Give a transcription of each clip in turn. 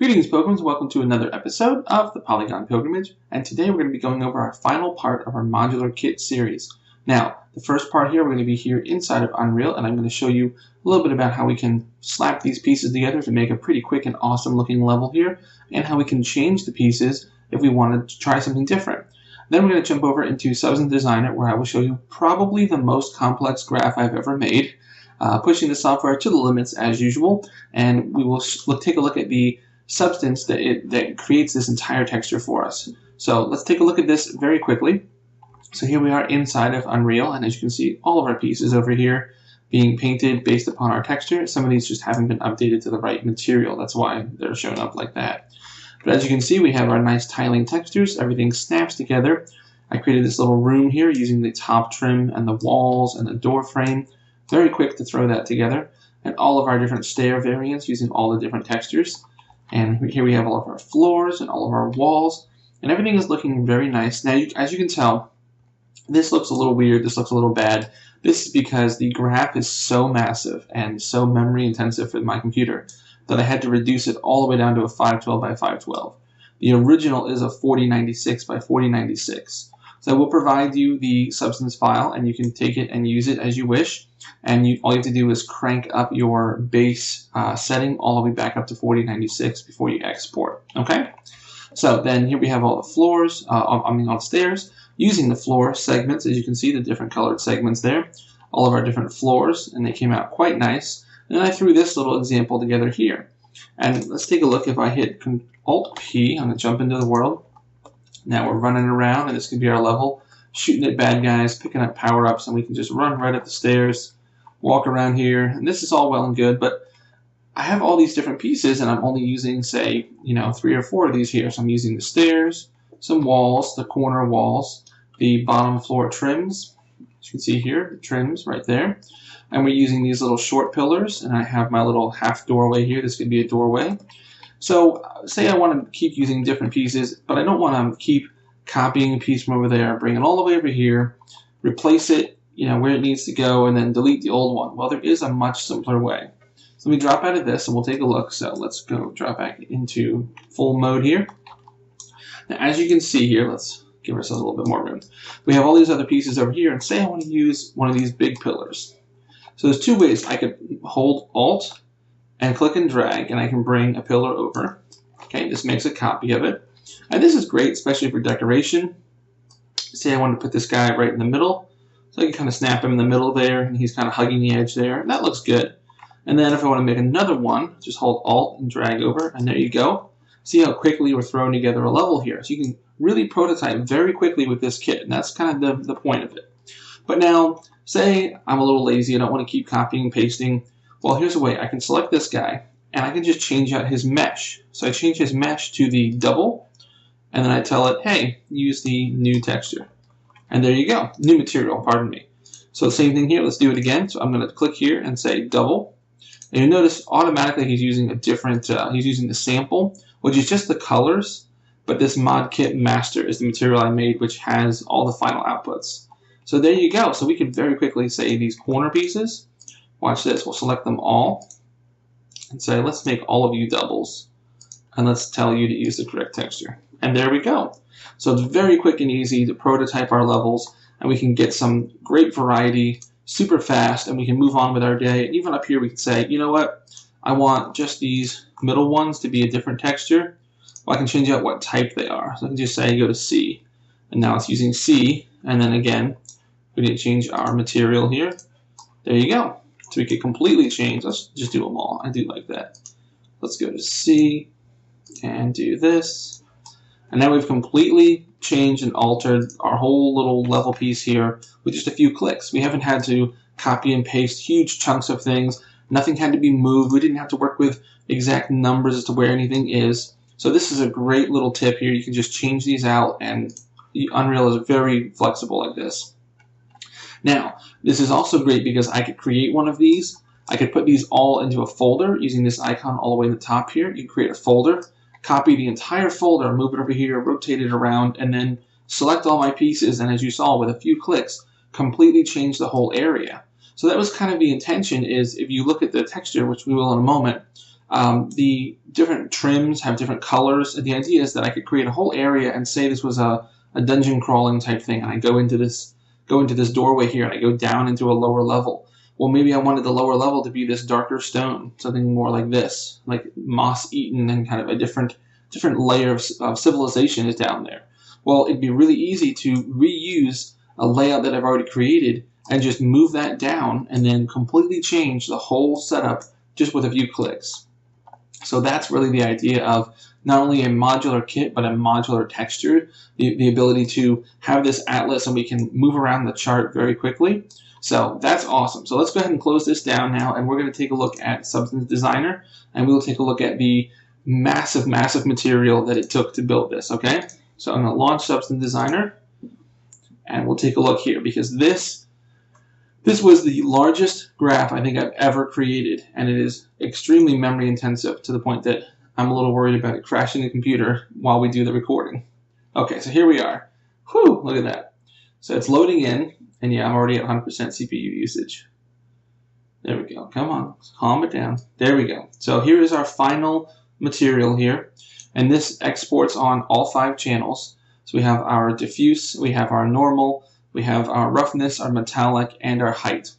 Greetings, Pilgrims. Welcome to another episode of the Polygon Pilgrimage, and today we're going to be going over our final part of our modular kit series. Now, the first part here, we're going to be here inside of Unreal, and I'm going to show you a little bit about how we can slap these pieces together to make a pretty quick and awesome looking level here, and how we can change the pieces if we wanted to try something different. Then we're going to jump over into Substance Designer, where I will show you probably the most complex graph I've ever made, pushing the software to the limits as usual, and we will take a look at the substance that creates this entire texture for us. So let's take a look at this very quickly. So here we are inside of Unreal, and as you can see, all of our pieces over here being painted based upon our texture. Some of these just haven't been updated to the right material. That's why they're showing up like that. But as you can see, we have our nice tiling textures. Everything snaps together. I created this little room here using the top trim and the walls and the door frame. Very quick to throw that together. And all of our different stair variants using all the different textures. And here we have all of our floors and all of our walls. And everything is looking very nice. Now, as you can tell, this looks a little weird. This looks a little bad. This is because the graph is so massive and so memory intensive for my computer that I had to reduce it all the way down to a 512 by 512. The original is a 4096 by 4096. So I will provide you the substance file, and you can take it and use it as you wish. And all you have to do is crank up your base setting all the way back up to 4096 before you export. Okay? So then here we have all the floors, all the stairs, using the floor segments. As you can see, the different colored segments there. All of our different floors, and they came out quite nice. And then I threw this little example together here. And let's take a look. If I hit Alt-P, I'm going to jump into the world. Now we're running around, and this could be our level, shooting at bad guys, picking up power-ups, and we can just run right up the stairs, walk around here, and this is all well and good, but I have all these different pieces, and I'm only using, say, 3 or 4 of these here. So I'm using the stairs, some walls, the corner walls, the bottom floor trims, as you can see here, the trims right there, and we're using these little short pillars, and I have my little half doorway here. This could be a doorway. So say I want to keep using different pieces, but I don't want to keep copying a piece from over there, bring it all the way over here, replace it, where it needs to go, and then delete the old one. Well, there is a much simpler way. So let me drop out of this, and we'll take a look. So let's go drop back into full mode here. Now, as you can see here, let's give ourselves a little bit more room. We have all these other pieces over here, and say I want to use one of these big pillars. So there's 2 ways. I could hold Alt and click and drag, and I can bring a pillar over. Okay, this makes a copy of it. And this is great, especially for decoration. Say I want to put this guy right in the middle. So I can kind of snap him in the middle there, and he's kind of hugging the edge there. And that looks good. And then if I want to make another one, just hold Alt and drag over, and there you go. See how quickly we're throwing together a level here. So you can really prototype very quickly with this kit, and that's kind of the point of it. But now, say I'm a little lazy, I don't want to keep copying and pasting. Well, here's a way. I can select this guy, and I can just change out his mesh. So I change his mesh to the double, and then I tell it, hey, use the new texture. And there you go, new material, pardon me. So the same thing here, let's do it again. So I'm going to click here and say double. And you'll notice automatically he's using a different, he's using the sample, which is just the colors, but this mod kit master is the material I made, which has all the final outputs. So there you go. So we can very quickly say these corner pieces. Watch this, we'll select them all and say, let's make all of you doubles. And let's tell you to use the correct texture. And there we go. So it's very quick and easy to prototype our levels, and we can get some great variety super fast, and we can move on with our day. And even up here we can say, you know what, I want just these middle ones to be a different texture. Well, I can change out what type they are. So I can just say go to C, and now it's using C, and then again, we need to change our material here. There you go. So we could completely change. Let's just do them all. I do like that. Let's go to C and do this. And now we've completely changed and altered our whole little level piece here with just a few clicks. We haven't had to copy and paste huge chunks of things. Nothing had to be moved. We didn't have to work with exact numbers as to where anything is. So this is a great little tip here. You can just change these out, and Unreal is very flexible like this. Now, this is also great because I could create one of these. I could put these all into a folder using this icon all the way in the top here. You can create a folder, copy the entire folder, move it over here, rotate it around, and then select all my pieces, and as you saw, with a few clicks, completely change the whole area. So that was kind of the intention, is if you look at the texture, which we will in a moment, The different trims have different colors. And the idea is that I could create a whole area and say this was a dungeon crawling type thing, and I go into this doorway here, and I go down into a lower level. Well, maybe I wanted the lower level to be this darker stone, something more like this, like moss-eaten, and kind of a different layer of civilization is down there. Well, it'd be really easy to reuse a layout that I've already created and just move that down and then completely change the whole setup just with a few clicks. So that's really the idea of not only a modular kit, but a modular texture, the ability to have this atlas and we can move around the chart very quickly. So that's awesome. So let's go ahead and close this down now, and we're going to take a look at Substance Designer, and we'll take a look at the massive material that it took to build this, okay? So I'm going to launch Substance Designer, and we'll take a look here, because this was the largest graph I think I've ever created, and it is extremely memory intensive to the point that I'm a little worried about it crashing the computer while we do the recording. Okay, so here we are. Whew, look at that. So it's loading in, and yeah, I'm already at 100% CPU usage. There we go. Come on, calm it down. There we go. So here is our final material here, and this exports on all 5 channels. So we have our diffuse, we have our normal, we have our roughness, our metallic, and our height.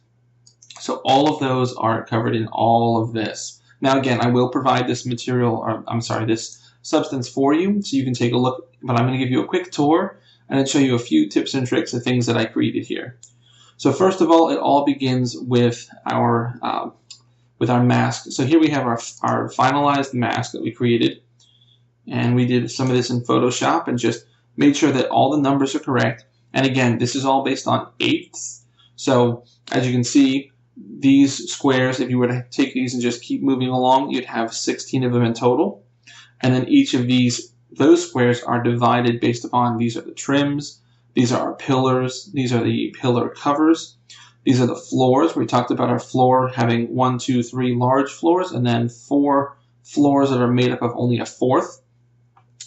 So all of those are covered in all of this. Now again, I will provide this material, or I'm sorry, this substance for you, so you can take a look, but I'm going to give you a quick tour and then show you a few tips and tricks of things that I created here. So first of all, it all begins with our mask. So here we have our finalized mask that we created, and we did some of this in Photoshop and just made sure that all the numbers are correct. And again, this is all based on eighths. So as you can see, these squares, if you were to take these and just keep moving along, you'd have 16 of them in total. And then each of those squares are divided based upon, these are the trims, these are our pillars, these are the pillar covers, these are the floors. We talked about our floor having 1, 2, 3 large floors, and then 4 floors that are made up of only a fourth.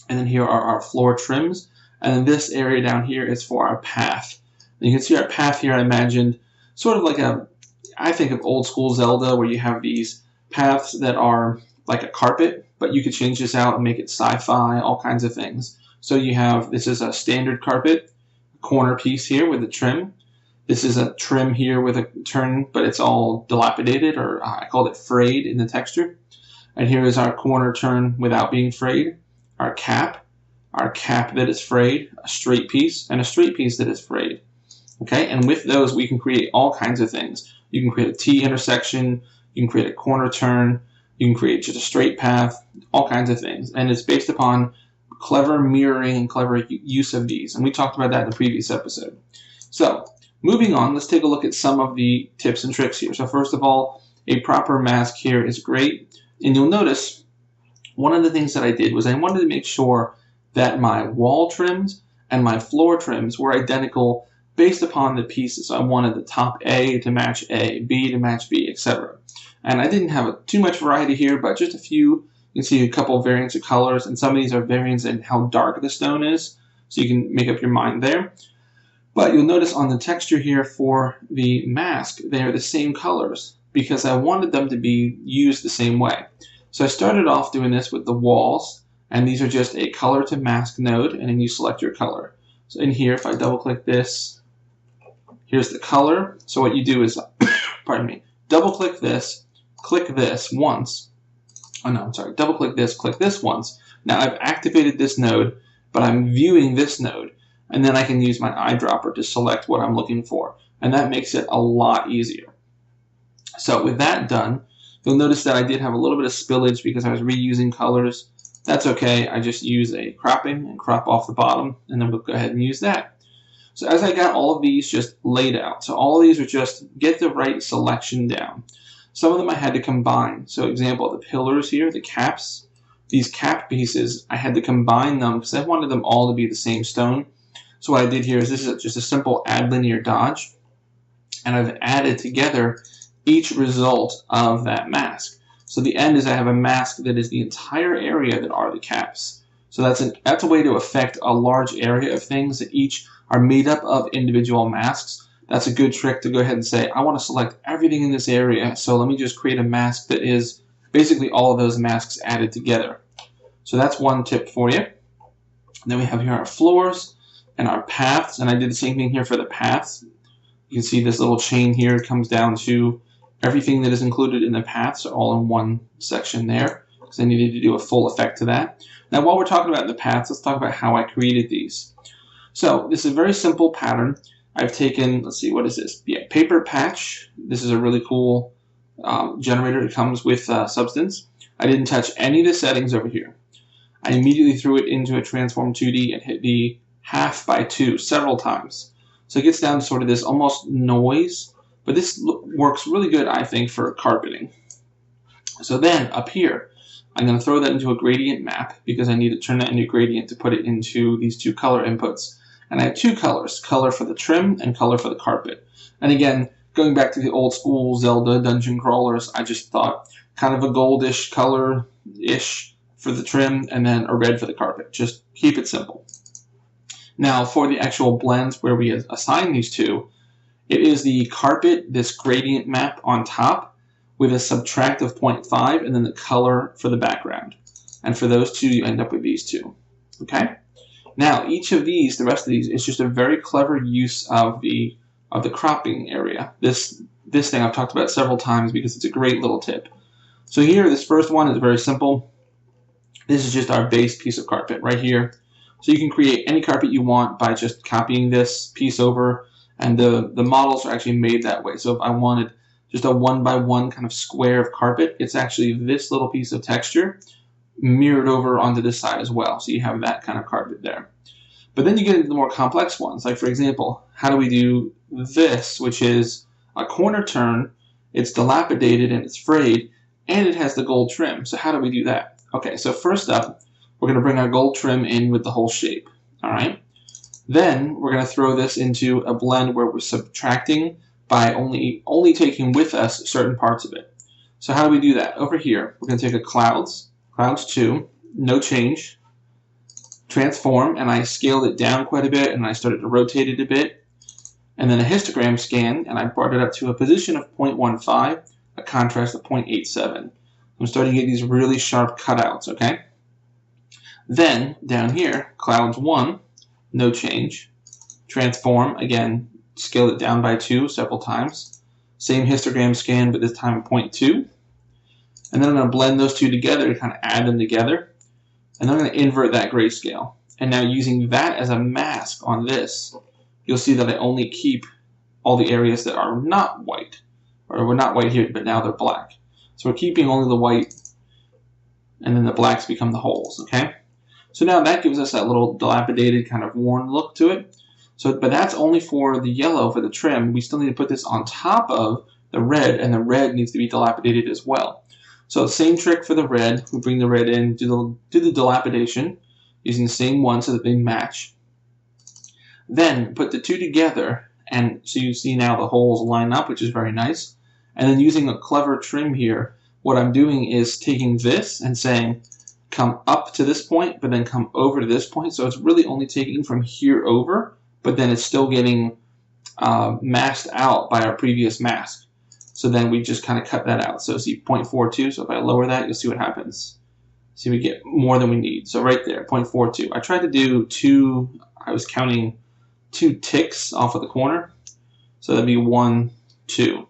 And then here are our floor trims. And then this area down here is for our path. And you can see our path here, I imagined sort of like I think of old school Zelda, where you have these paths that are like a carpet, but you could change this out and make it sci-fi, all kinds of things. So you have, this is a standard carpet, corner piece here with a trim. This is a trim here with a turn, but it's all dilapidated, or I called it frayed in the texture. And here is our corner turn without being frayed, our cap that is frayed, a straight piece, and a straight piece that is frayed. Okay, and with those we can create all kinds of things. You can create a T intersection, you can create a corner turn, you can create just a straight path, all kinds of things. And it's based upon clever mirroring and clever use of these. And we talked about that in the previous episode. So moving on, let's take a look at some of the tips and tricks here. So first of all, a proper mask here is great. And you'll notice one of the things that I did was I wanted to make sure that my wall trims and my floor trims were identical based upon the pieces. So I wanted the top A to match A, B to match B, etc. And I didn't have too much variety here, but just a few. You can see a couple of variants of colors, and some of these are variants in how dark the stone is, so you can make up your mind there. But you'll notice on the texture here for the mask, they are the same colors because I wanted them to be used the same way. So I started off doing this with the walls, and these are just a color to mask node, and then you select your color. So in here, if I double click this, here's the color. So what you do is, pardon me, double click this, click this once. Oh no, I'm sorry, double click this once. Now I've activated this node, but I'm viewing this node, and then I can use my eyedropper to select what I'm looking for, and that makes it a lot easier. So with that done, you'll notice that I did have a little bit of spillage because I was reusing colors. That's okay, I just use a cropping and crop off the bottom, and then we'll go ahead and use that. So as I got all of these just laid out, so all of these are just get the right selection down. Some of them I had to combine. So example, the pillars here, the caps, these cap pieces, I had to combine them because I wanted them all to be the same stone. So what I did here is this is just a simple add linear dodge, and I've added together each result of that mask. So the end is I have a mask that is the entire area that are the caps. So that's a way to affect a large area of things that each are made up of individual masks. That's a good trick to go ahead and say, I want to select everything in this area, so let me just create a mask that is basically all of those masks added together. So that's one tip for you. And then we have here our floors and our paths, and I did the same thing here for the paths. You can see this little chain here comes down to everything that is included in the paths all in one section there, because I needed to do a full effect to that. Now while we're talking about the paths, let's talk about how I created these. So this is a very simple pattern. I've taken, let's see, what is this? Yeah, paper patch. This is a really cool generator. It comes with Substance. I didn't touch any of the settings over here. I immediately threw it into a Transform 2D and hit the 1/2 by 2 several times. So it gets down to sort of this almost noise, but this works really good, I think, for carpeting. So then up here, I'm going to throw that into a gradient map because I need to turn that into a gradient to put it into these two color inputs. And I have two colors, color for the trim and color for the carpet. And again, going back to the old school Zelda dungeon crawlers, I just thought kind of a goldish color-ish for the trim and then a red for the carpet. Just keep it simple. Now for the actual blends where we assign these two, it is the carpet, this gradient map on top with a subtract of 0.5 and then the color for the background. And for those two, you end up with these two. Okay? Now each of these, the rest of these, is just a very clever use of the cropping area. This thing I've talked about several times because it's a great little tip. So here, this first one is very simple. This is just our base piece of carpet right here. So you can create any carpet you want by just copying this piece over, and the models are actually made that way. So if I wanted just a 1x1 kind of square of carpet, it's actually this little piece of texture mirrored over onto this side as well. So you have that kind of carpet there. But then you get into the more complex ones. Like for example, how do we do this, which is a corner turn, it's dilapidated and it's frayed, and it has the gold trim. So how do we do that? Okay, so first up, we're going to bring our gold trim in with the whole shape. All right. Then we're going to throw this into a blend where we're subtracting by only taking with us certain parts of it. So how do we do that? Over here, we're going to take a clouds 2, no change, transform, and I scaled it down quite a bit, and I started to rotate it a bit, and then a histogram scan, and I brought it up to a position of 0.15, a contrast of 0.87. I'm starting to get these really sharp cutouts, okay? Then, down here, clouds 1, no change, transform, again, scale it down by 2 several times, same histogram scan, but this time at 0.2, and then I'm going to blend those two together to kind of add them together, and then I'm going to invert that grayscale. And now using that as a mask on this, you'll see that I only keep all the areas that are not white, or were not white here, but now they're black. So we're keeping only the white, and then the blacks become the holes, okay? So now that gives us that little dilapidated kind of worn look to it. So, but that's only for the yellow, for the trim. We still need to put this on top of the red, and the red needs to be dilapidated as well. So same trick for the red. We bring the red in, do the dilapidation, using the same one so that they match. Then put the two together, and so you see now the holes line up, which is very nice. And then using a clever trim here, what I'm doing is taking this and saying, come up to this point, but then come over to this point. So it's really only taking from here over, but then it's still getting masked out by our previous mask. So then we just kind of cut that out. So see 0.42, so if I lower that, you'll see what happens. See, we get more than we need. So right there, 0.42. I tried to do I was counting 2 ticks off of the corner. So that'd be 1, 2,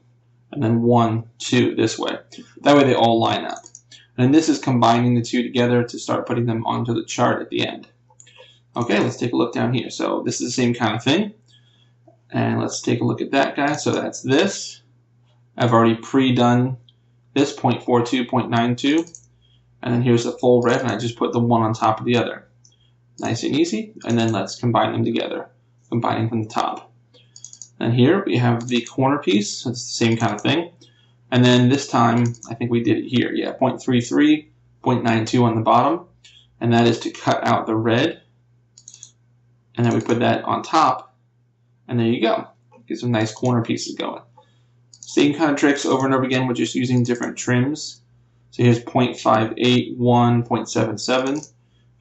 and then 1, 2 this way. That way they all line up. And this is combining the two together to start putting them onto the chart at the end. Okay, let's take a look down here. So this is the same kind of thing. And let's take a look at that guy. So that's this. I've already pre-done this 0.42, 0.92. And then here's the full red, and I just put the one on top of the other. Nice and easy. And then let's combine them together, combining from the top. And here we have the corner piece. So it's the same kind of thing. And then this time, I think we did it here. Yeah, 0.33, 0.92 on the bottom. And that is to cut out the red. And then we put that on top. And there you go. Get some nice corner pieces going. Same kind of tricks over and over again. We're just using different trims. So here's 0.58, 1, 0.77.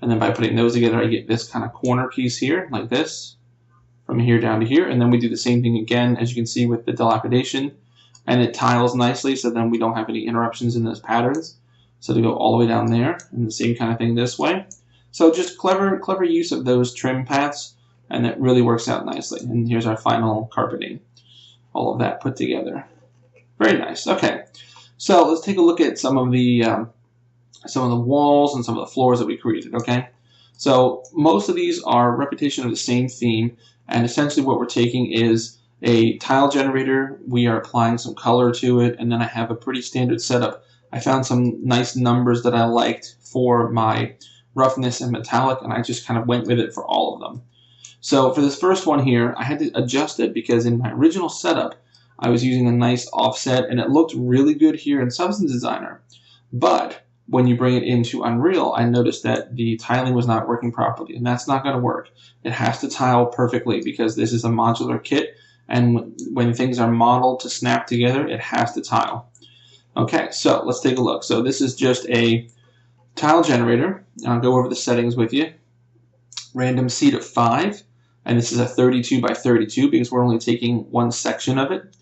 And then by putting those together, I get this kind of corner piece here, like this, from here down to here. And then we do the same thing again, as you can see with the dilapidation. And it tiles nicely, so then we don't have any interruptions in those patterns. So to go all the way down there, and the same kind of thing this way. So just clever use of those trim paths, and it really works out nicely. And here's our final carpeting. All of that put together. Very nice. Okay, so let's take a look at some of the walls and some of the floors that we created. Okay, so most of these are repetition of the same theme, and essentially what we're taking is a tile generator. We are applying some color to it, and then I have a pretty standard setup. I found some nice numbers that I liked for my roughness and metallic, and I just kind of went with it for all of them. So for this first one here, I had to adjust it because in my original setup, I was using a nice offset, and it looked really good here in Substance Designer. But when you bring it into Unreal, I noticed that the tiling was not working properly, and that's not going to work. It has to tile perfectly because this is a modular kit, and when things are modeled to snap together, it has to tile. Okay, so let's take a look. So this is just a tile generator. I'll go over the settings with you. Random seed of 5, and this is a 32 by 32 because we're only taking one section of it.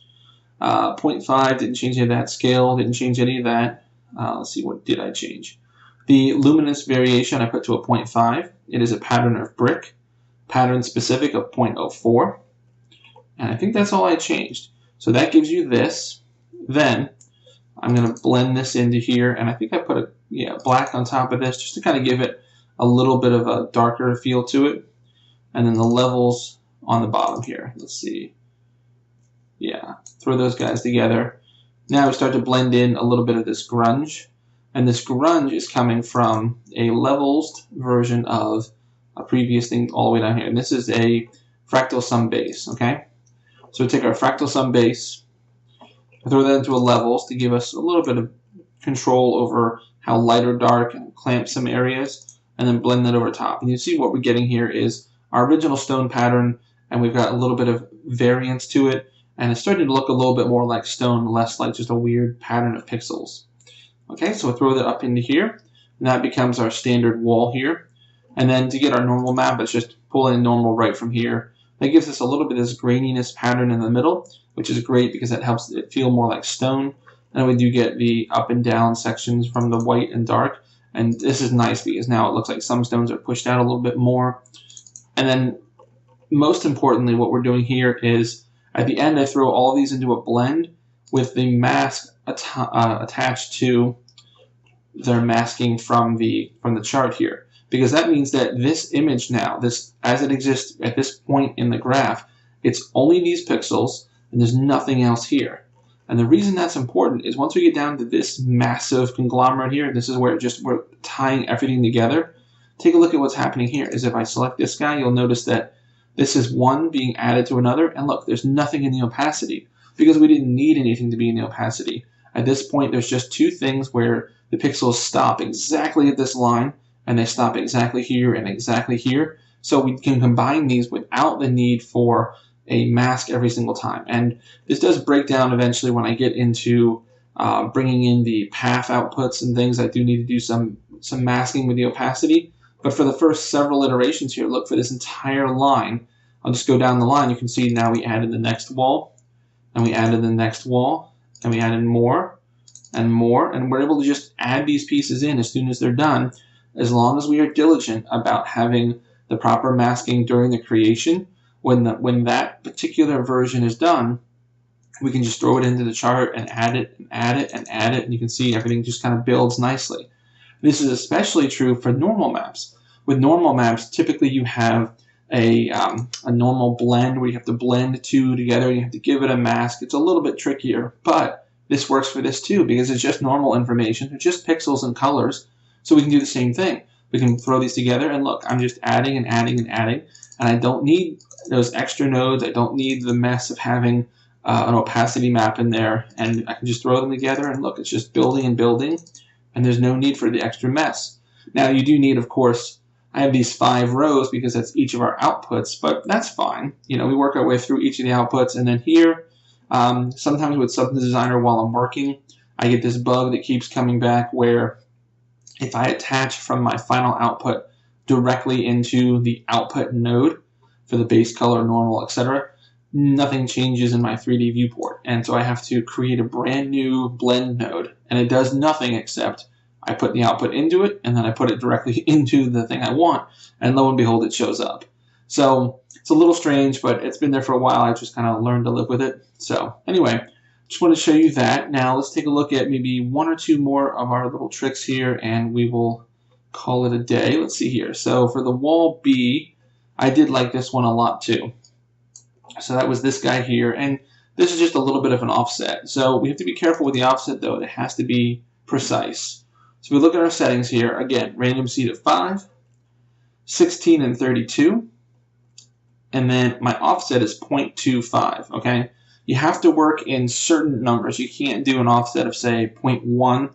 0.5, didn't change any of that. Scale, didn't change any of that. Let's see, what did I change? The luminance variation I put to a 0.5. It is a pattern of brick. Pattern specific of 0.04. And I think that's all I changed. So that gives you this. Then I'm going to blend this into here, and I think I put a black on top of this just to kind of give it a little bit of a darker feel to it. And then the levels on the bottom here. Let's see. Yeah, throw those guys together. Now we start to blend in a little bit of this grunge. And this grunge is coming from a levels version of a previous thing all the way down here. And this is a fractal sum base, okay? So we take our fractal sum base, throw that into a levels to give us a little bit of control over how light or dark and clamp some areas, and then blend that over top. And you see what we're getting here is our original stone pattern, and we've got a little bit of variance to it, and it's starting to look a little bit more like stone, less like just a weird pattern of pixels. Okay, so we'll throw that up into here, and that becomes our standard wall here. And then to get our normal map, it's just pulling normal right from here. That gives us a little bit of this graininess pattern in the middle, which is great because that helps it feel more like stone. And we do get the up and down sections from the white and dark. And this is nice because now it looks like some stones are pushed out a little bit more. And then most importantly, what we're doing here is at the end, I throw all of these into a blend with the mask attached to their masking from the chart here. Because that means that this image now, this as it exists at this point in the graph, it's only these pixels and there's nothing else here. And the reason that's important is once we get down to this massive conglomerate here, this is where we're tying everything together. Take a look at what's happening here. Is if I select this guy, you'll notice that this is one being added to another. And look, there's nothing in the opacity because we didn't need anything to be in the opacity. At this point, there's just two things where the pixels stop exactly at this line, and they stop exactly here and exactly here. So we can combine these without the need for a mask every single time. And this does break down eventually when I get into bringing in the path outputs and things. I do need to do some masking with the opacity. But for the first several iterations here, look, for this entire line, I'll just go down the line. You can see now we added the next wall, and we added the next wall, and we added more and more. And we're able to just add these pieces in as soon as they're done, as long as we are diligent about having the proper masking during the creation. When that particular version is done, we can just throw it into the chart and add it and add it and add it, and you can see everything just kind of builds nicely. This is especially true for normal maps. With normal maps, typically you have a normal blend where you have to blend two together and you have to give it a mask. It's a little bit trickier, but this works for this too because it's just normal information. It's just pixels and colors. So we can do the same thing. We can throw these together, and look, I'm just adding and adding and adding, and I don't need those extra nodes. I don't need the mess of having an opacity map in there, and I can just throw them together, and look, it's just building and building, and there's no need for the extra mess. Now, you do need, of course, I have these 5 rows because that's each of our outputs, but that's fine. You know, we work our way through each of the outputs, and then here, sometimes with Substance Designer while I'm working, I get this bug that keeps coming back where if I attach from my final output directly into the output node for the base color, normal, etc., nothing changes in my 3D viewport. And so I have to create a brand new blend node, and it does nothing except I put the output into it, and then I put it directly into the thing I want, and lo and behold, it shows up. So it's a little strange, but it's been there for a while. I just kind of learned to live with it. So anyway, just want to show you that. Now let's take a look at maybe one or two more of our little tricks here, and we will call it a day. Let's see here. So for the wall B, I did like this one a lot too. So that was this guy here, and this is just a little bit of an offset. So we have to be careful with the offset though. It has to be precise. So we look at our settings here. Again, random seed of 5, 16 and 32, and then my offset is 0.25, okay? You have to work in certain numbers. You can't do an offset of, say, 0.1,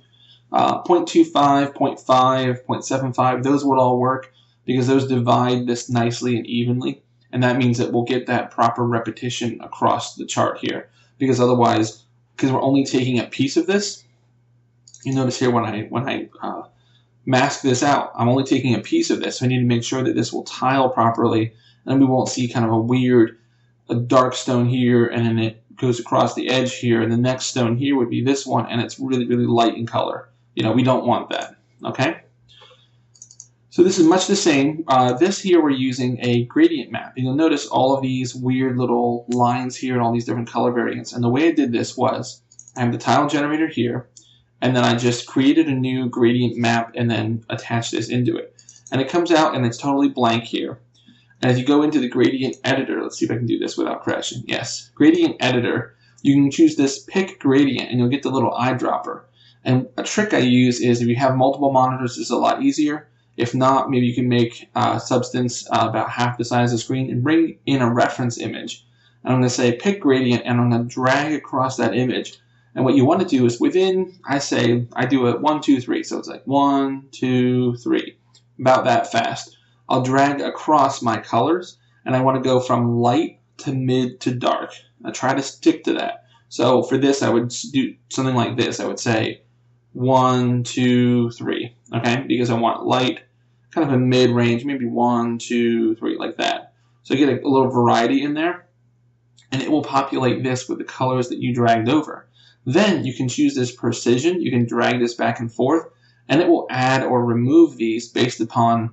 0.25, 0.5, 0.75. Those would all work because those divide this nicely and evenly, and that means that we'll get that proper repetition across the chart here. Because otherwise, because we're only taking a piece of this, you notice here when I mask this out, I'm only taking a piece of this, so I need to make sure that this will tile properly, and we won't see kind of a dark stone here, and then it goes across the edge here, and the next stone here would be this one, and it's really, really light in color. You know, we don't want that, okay? So this is much the same. This here we're using a gradient map. And you'll notice all of these weird little lines here and all these different color variants. And the way I did this was I have the tile generator here, and then I just created a new gradient map and then attached this into it. And it comes out and it's totally blank here. And if you go into the gradient editor, let's see if I can do this without crashing. Yes, gradient editor, you can choose this pick gradient and you'll get the little eyedropper. And a trick I use is if you have multiple monitors, it's a lot easier. If not, maybe you can make Substance about half the size of the screen and bring in a reference image. And I'm going to say pick gradient, and I'm going to drag across that image. And what you want to do is within, I do a 1, 2, 3. So it's like 1, 2, 3, about that fast. I'll drag across my colors, and I want to go from light to mid to dark. I try to stick to that. So for this, I would do something like this. I would say 1, 2, 3, okay? Because I want light, kind of a mid-range, maybe 1, 2, 3, like that. So you get a little variety in there, and it will populate this with the colors that you dragged over. Then you can choose this precision. You can drag this back and forth, and it will add or remove these based upon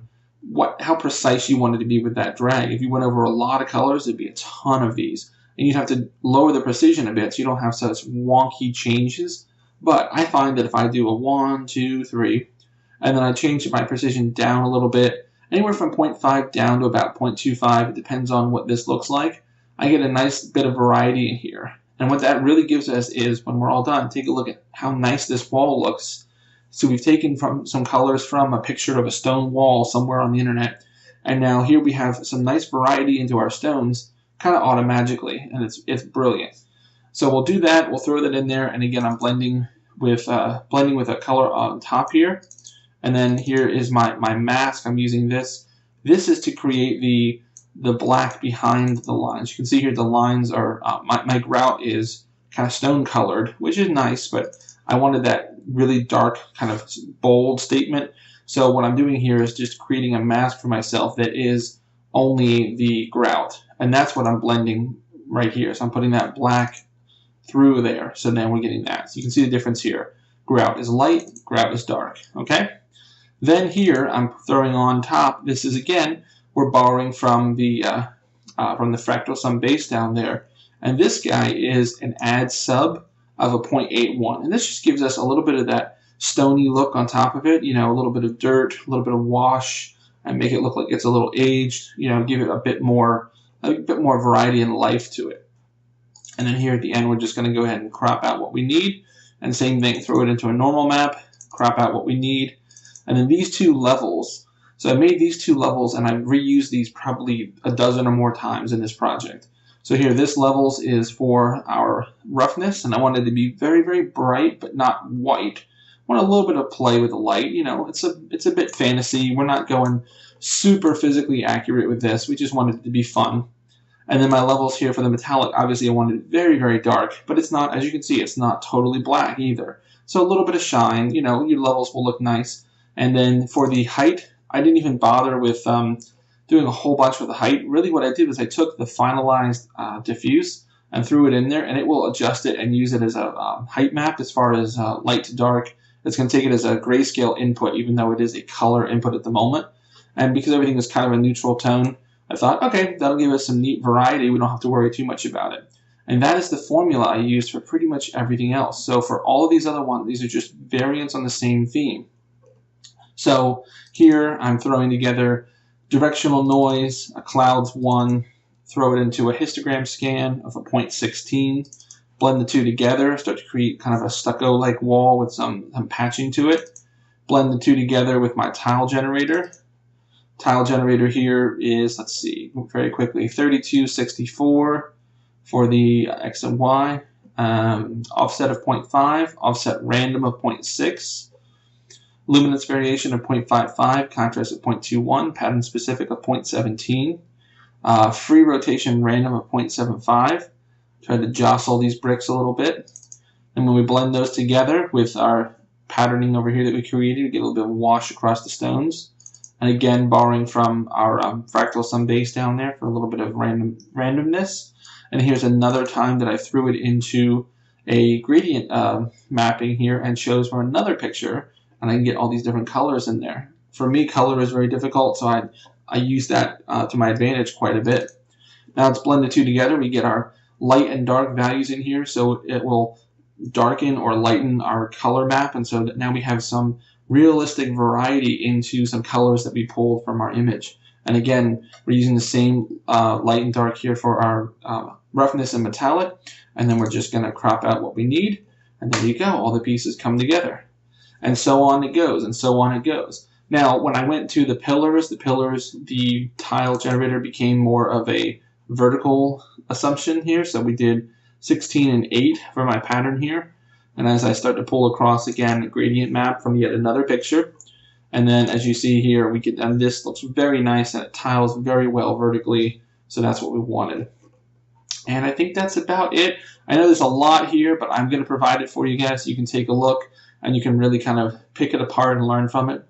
how precise you want it to be with that drag. If you went over a lot of colors, there'd be a ton of these. And you'd have to lower the precision a bit so you don't have such wonky changes. But I find that if I do a 1, 2, 3, and then I change my precision down a little bit, anywhere from 0.5 down to about 0.25, it depends on what this looks like, I get a nice bit of variety in here. And what that really gives us is, when we're all done, take a look at how nice this wall looks. So we've taken some colors from a picture of a stone wall somewhere on the internet, and now here we have some nice variety into our stones, kind of automatically, and it's brilliant. So we'll do that, we'll throw that in there, and again I'm blending with a color on top here. And then here is my mask. I'm using this. This is to create the black behind the lines. You can see here the lines are, my grout is kind of stone colored, which is nice, but I wanted that really dark kind of bold statement. So what I'm doing here is just creating a mask for myself that is only the grout. And that's what I'm blending right here. So I'm putting that black through there. So then we're getting that. So you can see the difference here. Grout is light, grout is dark. Okay? Then here I'm throwing on top, this is again, we're borrowing from the fractal sum base down there. And this guy is an add sub of a 0.81. And this just gives us a little bit of that stony look on top of it, you know, a little bit of dirt, a little bit of wash, and make it look like it's a little aged, you know, give it a bit more variety and life to it. And then here at the end, we're just going to go ahead and crop out what we need. And same thing, throw it into a normal map, crop out what we need. And then these two levels, so I made these two levels and I've reused these probably a dozen or more times in this project. So here, this levels is for our roughness, and I wanted to be very, very bright, but not white. I want a little bit of play with the light. You know, it's a bit fantasy. We're not going super physically accurate with this. We just wanted it to be fun. And then my levels here for the metallic, obviously I wanted it very, very dark, but it's not, as you can see, it's not totally black either. So a little bit of shine, you know, your levels will look nice. And then for the height, I didn't even bother with doing a whole bunch with the height. Really what I did was I took the finalized diffuse and threw it in there, and it will adjust it and use it as a height map as far as light to dark it's going to take it as a grayscale input, even though it is a color input at the moment. And because everything is kind of a neutral tone, I thought, okay, that'll give us some neat variety. We don't have to worry too much about it. And that is the formula I used for pretty much everything else. So for all of these other ones, these are just variants on the same theme. So here I'm throwing together directional noise, a clouds 1, throw it into a histogram scan of a 0.16, blend the two together, start to create kind of a stucco-like wall with some patching to it. Blend the two together with my tile generator. Tile generator here is, let's see, very quickly, 3264 for the X and Y, offset of 0.5, offset random of 0.6, luminance variation of 0.55, contrast of 0.21, pattern specific of 0.17, free rotation random of 0.75. Try to jostle these bricks a little bit. And when we blend those together with our patterning over here that we created, we get a little bit of wash across the stones. And again, borrowing from our fractal sum base down there for a little bit of randomness. And here's another time that I threw it into a gradient mapping here and shows for another picture, and I can get all these different colors in there. For me, color is very difficult, so I use that to my advantage quite a bit. Now let's blend the two together. We get our light and dark values in here, so it will darken or lighten our color map, and so that now we have some realistic variety into some colors that we pulled from our image. And again, we're using the same light and dark here for our roughness and metallic, and then we're just going to crop out what we need, and there you go, all the pieces come together. And so on it goes, and so on it goes. Now, when I went to the pillars, the tile generator became more of a vertical assumption here, so we did 16 and 8 for my pattern here. And as I start to pull across again, a gradient map from yet another picture. And then as you see here, we get, and this looks very nice and it tiles very well vertically. So that's what we wanted. And I think that's about it. I know there's a lot here, but I'm going to provide it for you guys so you can take a look and you can really kind of pick it apart and learn from it.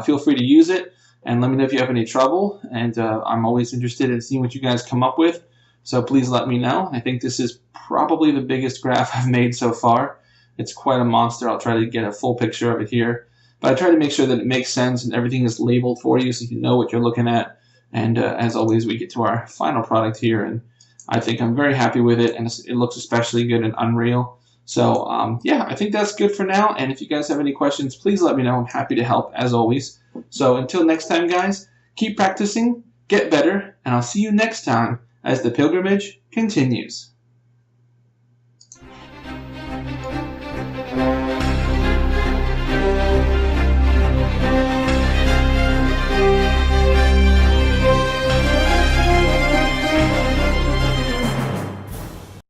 Feel free to use it and let me know if you have any trouble. And I'm always interested in seeing what you guys come up with. So please let me know. I think this is probably the biggest graph I've made so far. It's quite a monster. I'll try to get a full picture of it here. But I try to make sure that it makes sense and everything is labeled for you so you know what you're looking at. And as always, we get to our final product here. And I think I'm very happy with it. And it looks especially good in Unreal. So yeah, I think that's good for now. And if you guys have any questions, please let me know. I'm happy to help as always. So until next time, guys, keep practicing, get better, and I'll see you next time as the pilgrimage continues.